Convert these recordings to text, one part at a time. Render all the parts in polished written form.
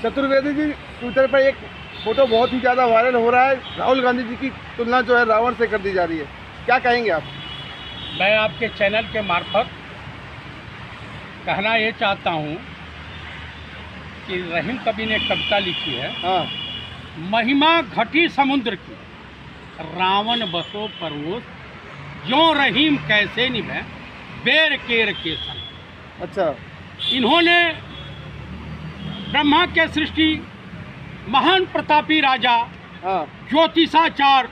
Chaturvedi ji, Twitter पर एक photo बहुत ही ज़्यादा वायरल हो रहा है। राहुल गांधी जी की तुलना जो है रावण से कर दी जा रही है, क्या कहेंगे आप? मैं आपके चैनल के मार्फत कहना ये चाहता हूँ कि रहीम कवि ने कविता लिखी है, हाँ, महिमा घटी समुद्र की, रावण बसो परवोस, ज्यों रहीम कैसे निभे बेर केर के संग। अच्छा, इन्होंने ब्रह्मा के सृष्टि, महान प्रतापी राजा, हाँ, ज्योतिषाचार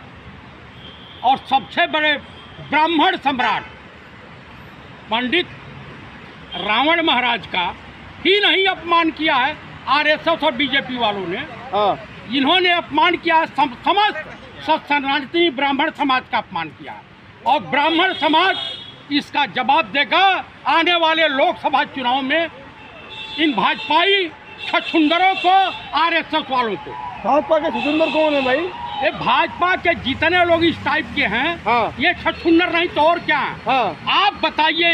और सबसे बड़े ब्राह्मण सम्राट पंडित रावण महाराज का ही नहीं अपमान किया है आरएसएस और बीजेपी वालों ने। हाँ, इन्होंने अपमान किया है समस्त सनातनी ब्राह्मण समाज का अपमान किया है, और ब्राह्मण समाज इसका जवाब देगा आने वाले लोकसभा चुनाव में इन भाजपाई छछुंदरों को, आरएसएस वालों को। भाजपा के छछुंदर कौन है भाई? ये भाजपा के जितने लोग इस टाइप के हैं, हाँ, ये छछुंदर नहीं तो और क्या है? हाँ, आप बताइए,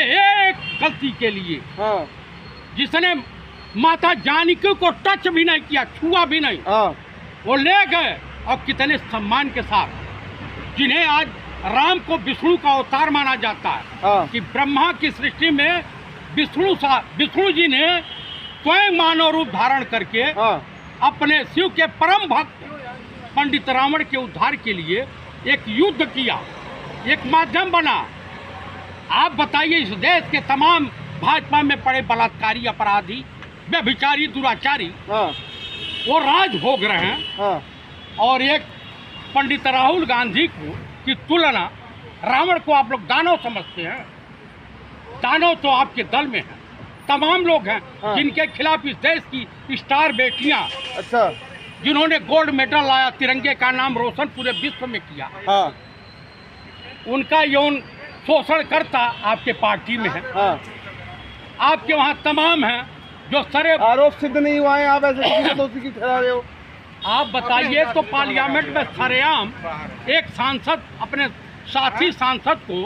एक गलती के लिए हाँ, जिसने माता जानकी को टच भी नहीं किया, छुआ भी नहीं, हाँ, वो ले गए, और कितने सम्मान के साथ, जिन्हें आज राम को विष्णु का अवतार माना जाता है, हाँ, कि ब्रह्मा की सृष्टि में विष्णु जी ने स्वयं मानव रूप धारण करके हाँ, अपने शिव के परम भक्त पंडित रावण के उद्धार के लिए एक युद्ध किया, एक माध्यम बना। आप बताइए, इस देश के तमाम भाजपा में पड़े बलात्कारी, अपराधी, व्यभिचारी, दुराचारी, हाँ, वो राज भोग रहे हैं, हाँ, और एक पंडित राहुल गांधी की तुलना, रावण को आप लोग दानव समझते हैं। दानव तो आपके दल में हैं, तमाम लोग हैं, हाँ, जिनके खिलाफ इस देश की स्टार बेटियां, अच्छा, जिन्होंने गोल्ड मेडल लाया, तिरंगे का नाम रोशन पूरे विश्व में किया, हाँ, उनका यौन शोषण करता आपके पार्टी में है। हाँ, आपके वहाँ तमाम हैं जो सरे। आरोप सिद्ध नहीं हुआ है, आप ऐसे किसी को दोषी क्यों ठहरा रहे हो? आप बताइए, तो पार्लियामेंट में सरेआम एक सांसद अपने साथी सांसद को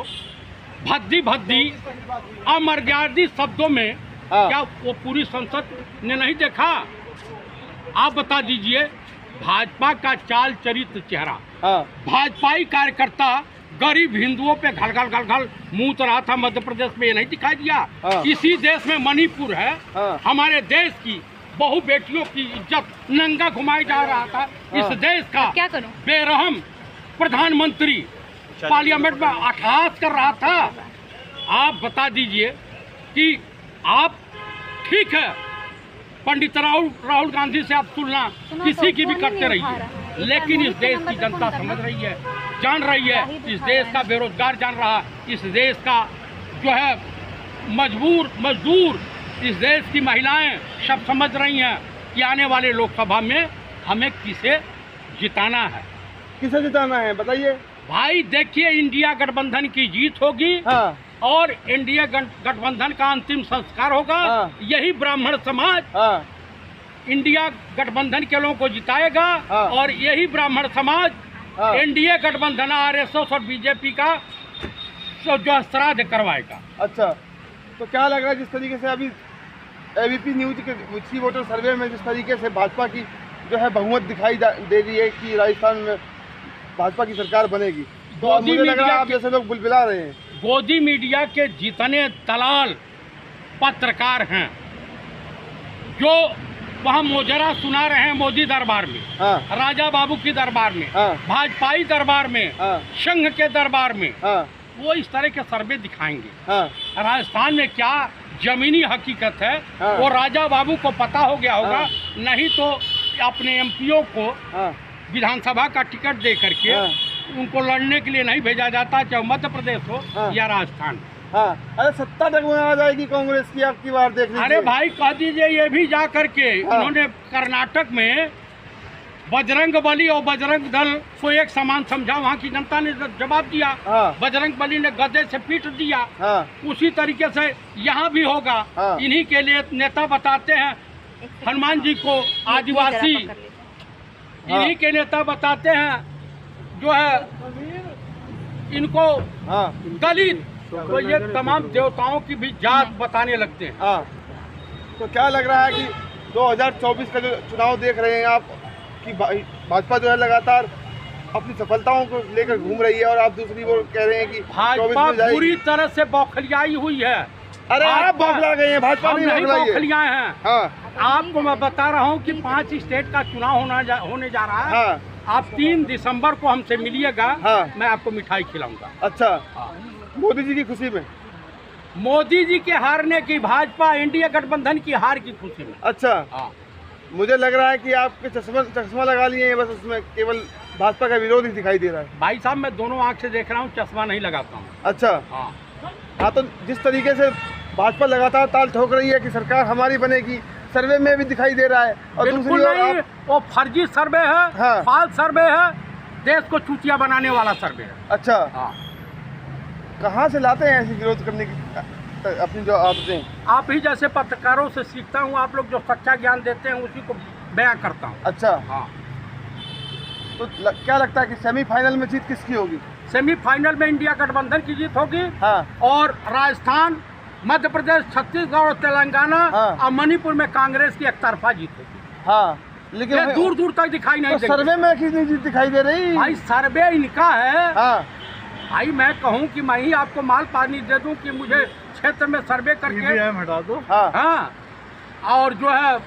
भद्दी भद्दी अमर्यादित शब्दों में, हाँ, क्या वो पूरी संसद ने नहीं देखा? आप बता दीजिए, भाजपा का चाल चरित्र चेहरा, हाँ, भाजपाई कार्यकर्ता गरीब हिंदुओं पे घल घल घल घल मूत रहा था मध्य प्रदेश में, ये नहीं दिखाई दिया? हाँ, इसी देश में मणिपुर है, हाँ, हमारे देश की बहु बेटियों की इज्जत नंगा घुमाई जा रहा था। हाँ, इस देश का क्या करूं? बेरहम प्रधानमंत्री पार्लियामेंट में अट्टहास कर रहा था। आप बता दीजिए कि आप, ठीक है, पंडित राहुल गांधी से आप तुलना किसी की भी करते रहिए, लेकिन इस देश की जनता समझ रही है, जान रही है, इस देश का बेरोजगार जान रहा है, इस देश का जो है मजदूर, इस देश की महिलाएं सब समझ रही हैं कि आने वाले लोकसभा में हमें किसे जिताना है। किसे जिताना है बताइए? भाई देखिए, इंडिया गठबंधन की जीत होगी, हाँ, और इंडिया गठबंधन का अंतिम संस्कार होगा। हाँ, यही ब्राह्मण समाज हाँ, इंडिया गठबंधन के लोगों को जिताएगा, हाँ, और यही ब्राह्मण समाज हाँ, एनडीए गठबंधन, आरएसएस और बीजेपी का जो है श्राद्ध करवाएगा। अच्छा, तो क्या लग रहा है जिस तरीके से अभी एबीपी न्यूज के उसी वोटर सर्वे में जिस तरीके से भाजपा की जो है बहुमत दिखाई दे रही है कि राजस्थान में भाजपा की सरकार बनेगी, तो अब मुझे लग रहा है आप जैसे लोग बुलबिला रहे हैं। गोदी मीडिया के जितने दलाल पत्रकार हैं, जो वहाँ मोजरा सुना रहे हैं मोदी दरबार में, हाँ, राजा बाबू की दरबार में, हाँ, भाजपाई दरबार में, हाँ, संघ के दरबार में, हाँ, वो इस तरह के सर्वे दिखाएंगे। हाँ, राजस्थान में क्या जमीनी हकीकत है, हाँ, वो राजा बाबू को पता हो गया होगा, हाँ, नहीं तो अपने एमपीओ को हाँ, विधानसभा का टिकट दे करके हाँ, उनको लड़ने के लिए नहीं भेजा जाता, चाहे मध्य प्रदेश हो हाँ, या राजस्थान। हाँ, अरे सत्ता डगमगा जाएगी कांग्रेस की आपकी बार, देख लीजिए। अरे भाई कह दीजिए, ये भी जा करके हाँ, उन्होंने कर्नाटक में बजरंग बली और बजरंग दल को एक समान समझा, वहाँ की जनता ने जवाब दिया, हाँ, बजरंग बली ने गदे से पीट दिया। हाँ, उसी तरीके से यहाँ भी होगा। हाँ, इन्हीं के लिए नेता बताते हैं हनुमान जी को आदिवासी, इन्हीं के नेता बताते हैं जो है इनको हाँ, दलित, तो ये तमाम देवताओं की भी जात बताने लगते हैं। हाँ, तो क्या लग रहा है कि 2024 का जो चुनाव देख रहे हैं आप कि भाजपा जो है लगातार अपनी सफलताओं को लेकर घूम रही है और आप दूसरी ओर कह रहे हैं कि 24 भाजपा में जाएगी। पूरी तरह से बौखलियाई हुई है। अरे आप बौखला गए हैं, भाजपा हम नहीं नहीं बौखलाई है। बौखलियाए हैं। हाँ आपको मैं बता रहा हूँ कि 5 स्टेट का चुनाव होने जा रहा है। हाँ आप 3 दिसंबर को हमसे मिलिएगा। हाँ। मैं आपको मिठाई खिलाऊंगा। अच्छा, हाँ। मोदी जी की खुशी में। मोदी जी के हारने की, भाजपा एनडीए गठबंधन की हार की खुशी में। अच्छा, हाँ। मुझे लग रहा है कि आपके चश्मा लगा लिए हैं, बस उसमें केवल भाजपा का विरोध ही दिखाई दे रहा है। भाई साहब, मैं दोनों आंख से देख रहा हूँ, चश्मा नहीं लगाता हूँ। अच्छा हाँ। हाँ, तो जिस तरीके से भाजपा लगातार ताल ठोक रही है कि सरकार हमारी बनेगी, सर्वे में भी दिखाई दे रहा है, और दूसरी बिल्कुल ओर नहीं, वो फर्जी सर्वे है। हाँ। फाल्स सर्वे है, देश को चूतिया बनाने वाला सर्वे है। अच्छा, हाँ। कहाँ से लाते हैं ऐसी विरोध करने की अपनी जो आदतें? आप ही जैसे पत्रकारों से सीखता हूँ। आप लोग जो सच्चा ज्ञान देते हैं उसी को बयां करता हूँ। अच्छा, हाँ। तो क्या लगता है कि सेमीफाइनल में जीत किसकी होगी? सेमीफाइनल में इंडिया गठबंधन की जीत होगी। हाँ। और राजस्थान, मध्य प्रदेश, छत्तीसगढ़ और तेलंगाना हाँ। और मणिपुर में कांग्रेस की एकतरफा जीत होगी। हाँ, लेकिन ये दूर दूर तक दिखाई नहीं तो देगी। सर्वे में कितनी जीत दिखाई दे रही? भाई सर्वे इनका है। हाँ भाई मैं कहूँ कि मैं ही आपको माल पानी दे दूँ कि मुझे क्षेत्र में सर्वे करके हटा दो। हाँ हाँ, और जो है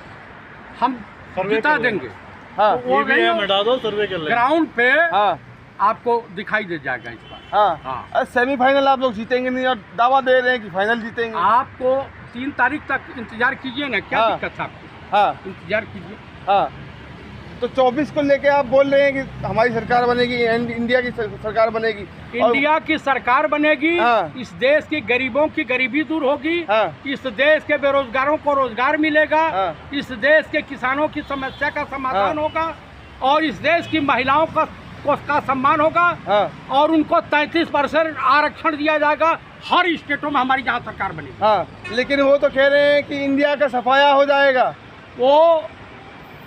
हम जिता देंगे। हाँ, तो वो हटा दो, सर्वे कर ग्राउंड पे हाँ आपको दिखाई दे जाएगा इस बार। हाँ हाँ। अरे सेमीफाइनल आप लोग जीतेंगे नहीं और दावा दे रहे हैं कि फाइनल जीतेंगे। आपको 3 तारीख तक इंतजार कीजिए ना, क्या हाँ। दिक्कत है आपको? हाँ इंतजार कीजिए। हाँ, तो 24 को लेके आप बोल रहे हैं कि हमारी सरकार बनेगी, इंडिया की सरकार बनेगी, इंडिया की सरकार बनेगी। हाँ। इस देश के गरीबों की गरीबी दूर होगी। हाँ। इस देश के बेरोजगारों को रोजगार मिलेगा। हाँ। इस देश के किसानों की समस्या का समाधान हाँ। होगा और इस देश की महिलाओं का सम्मान होगा। हाँ और उनको 33% आरक्षण दिया जाएगा हर स्टेटों में हमारी जहाँ सरकार बनेगी। हाँ, लेकिन वो तो कह रहे हैं कि इंडिया का सफाया हो जाएगा। वो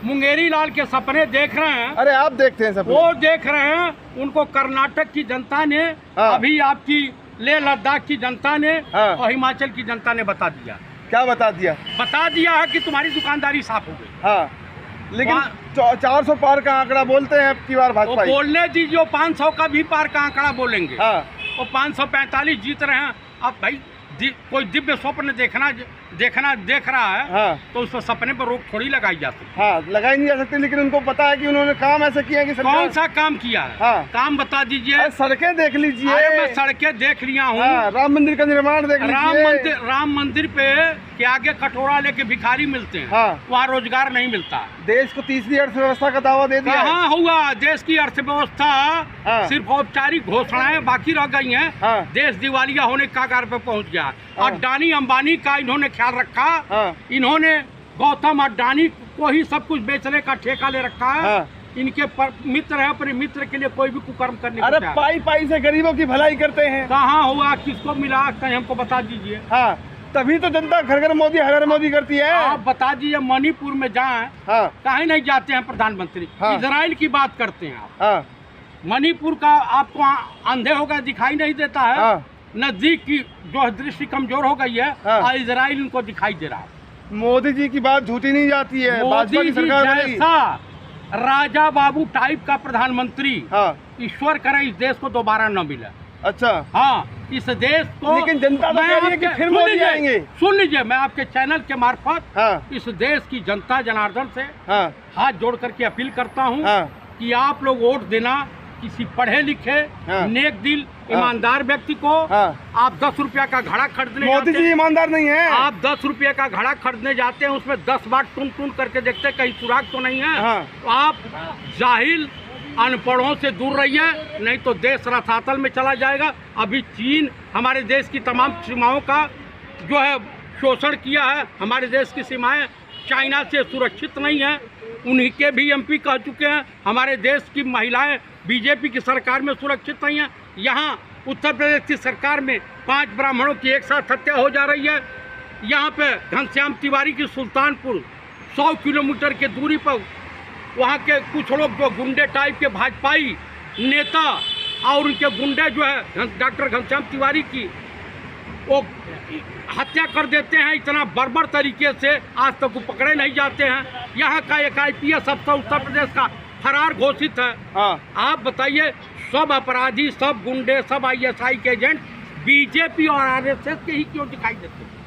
मुंगेरी लाल के सपने देख रहे हैं। अरे आप देखते हैं सब? वो देख रहे हैं। उनको कर्नाटक की जनता ने, हाँ। अभी आपकी लेह लद्दाख की जनता ने, हाँ। और हिमाचल की जनता ने बता दिया। क्या बता दिया? बता दिया है कि तुम्हारी दुकानदारी साफ हो गई। हाँ, लेकिन 400 पार का आंकड़ा बोलते हैं अब की बार वो भाजपा। बोलने दीजिए, वो 500 का भी पार का आंकड़ा बोलेंगे। हाँ वो 545 जीत रहे हैं। अब भाई कोई दिव्य स्वप्न देख रहा है। हाँ तो उस पर सपने पर रोक थोड़ी लगाई जा सकती। हाँ, लगाई नहीं जा सकती, लेकिन उनको पता है कि उन्होंने काम ऐसे किया है कि सरकार। कौन सा काम किया है? हाँ। काम बता दीजिए। अरे सड़कें देख लीजिए। अरे मैं सड़कें देख लिया हूँ। हाँ, राम मंदिर का निर्माण देख लीजिए। राम मंदिर पे के आगे कटोरा लेके भिखारी मिलते हैं। हाँ। वहाँ रोजगार नहीं मिलता। देश को तीसरी अर्थव्यवस्था का दावा दे दिया है। कहाँ हुआ? देश की अर्थव्यवस्था हाँ। सिर्फ औपचारिक घोषणाएं बाकी रह गई हैं। हाँ। देश दिवालिया होने के कगार पे पहुंच गया। हाँ। अडानी अंबानी का इन्होंने ख्याल रखा। हाँ। इन्होंने गौतम अडानी को ही सब कुछ बेचने का ठेका ले रखा है। हाँ। इनके मित्र है, अपने मित्र के लिए कोई भी कुकर्म करने को अरे तैयार है। पाई पाई से गरीबों की भलाई करते हैं। कहाँ हुआ? किसको मिला? कहीं हमको बता दीजिए। हाँ, तभी तो जनता घर घर मोदी हर हर मोदी करती है। आप बता दीजिए, मणिपुर में जाएं, हाँ काहे नहीं जाते हैं प्रधानमंत्री? हाँ। इजराइल की बात करते हैं आप। हाँ मणिपुर का आपको अंधे होकर दिखाई नहीं देता है। हाँ। नजदीक की जो दृष्टि कमजोर हो गई है। हाँ। और इजराइल उनको दिखाई दे रहा है। मोदी जी की बात झूठी नहीं जाती है। भाजपा मोदी की जी सरकार बनेगी। जैसा राजा बाबू टाइप का प्रधानमंत्री, हाँ ईश्वर करे इस देश को दोबारा न मिले। अच्छा, हाँ, इस देश को। लेकिन जनता तो मैं कह रही है कि आपके- फिर सुन मोदी लीजिए, आएंगे। सुन लीजिए, मैं आपके चैनल के मार्फत हाँ इस देश की जनता जनार्दन से हाँ हाथ जोड़ करके अपील करता हूँ हाँ कि आप लोग वोट देना किसी पढ़े लिखे, हाँ। नेक दिल, ईमानदार व्यक्ति को। हाँ। आप 10 रुपया का घड़ा खरीदने मोदी जाते जी हैं। ईमानदार नहीं है। आप 10 रुपये का घड़ा खरीदने जाते हैं, उसमें 10 बार टून करके देखते हैं कहीं सुराग तो नहीं है। हाँ। तो आप जाहिल अनपढ़ों से दूर रहिए, नहीं तो देश रसातल में चला जाएगा। अभी चीन हमारे देश की तमाम सीमाओं का जो है शोषण किया है। हमारे देश की सीमाएं चाइना से सुरक्षित नहीं है। उन्हीं के भी एमपी कह चुके हैं हमारे देश की महिलाएं बीजेपी की सरकार में सुरक्षित नहीं है। यहाँ उत्तर प्रदेश की सरकार में 5 ब्राह्मणों की एक साथ हत्या हो जा रही है। यहाँ पे घनश्याम तिवारी की सुल्तानपुर 100 किलोमीटर की दूरी पर वहाँ के कुछ लोग जो गुंडे टाइप के भाजपाई नेता और उनके गुंडे जो है डॉक्टर घनश्याम तिवारी की वो हत्या कर देते हैं इतना बर्बर तरीके से, आज तक वो पकड़े नहीं जाते हैं। यहाँ का एक IPS अफसर उत्तर प्रदेश का फरार घोषित है। हाँ, आप बताइए, सब अपराधी, सब गुंडे, सब ISI के एजेंट BJP और RSS के ही क्यों दिखाई देते हैं?